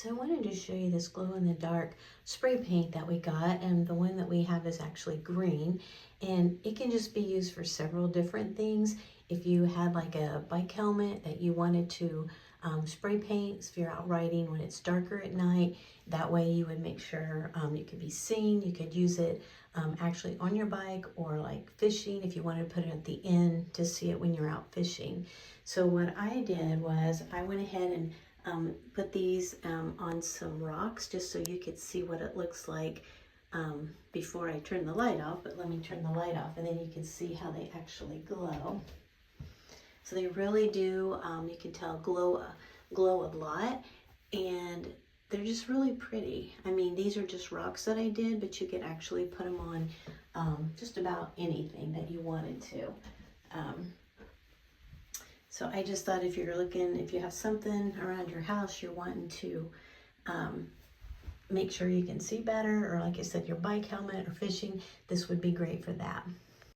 So I wanted to show you this glow-in-the-dark spray paint that we got, and the one that we have is actually green, and it can just be used for several different things. If you had like a bike helmet that you wanted to spray paint if you're out riding when it's darker at night, that way you would make sure you could be seen. You could use it actually on your bike, or like fishing if you wanted to put it at the end to see it when you're out fishing. So what I did was I went ahead and put these on some rocks just so you could see what it looks like before I turn the light off. But let me turn the light off and then you can see how they actually glow. So they really do, you can tell, glow a lot, and they're just really pretty. I mean, these are just rocks that I did, but you could actually put them on just about anything that you wanted to. So I just thought if you're looking, if you have something around your house you're wanting to make sure you can see better, or like I said, your bike helmet or fishing, this would be great for that.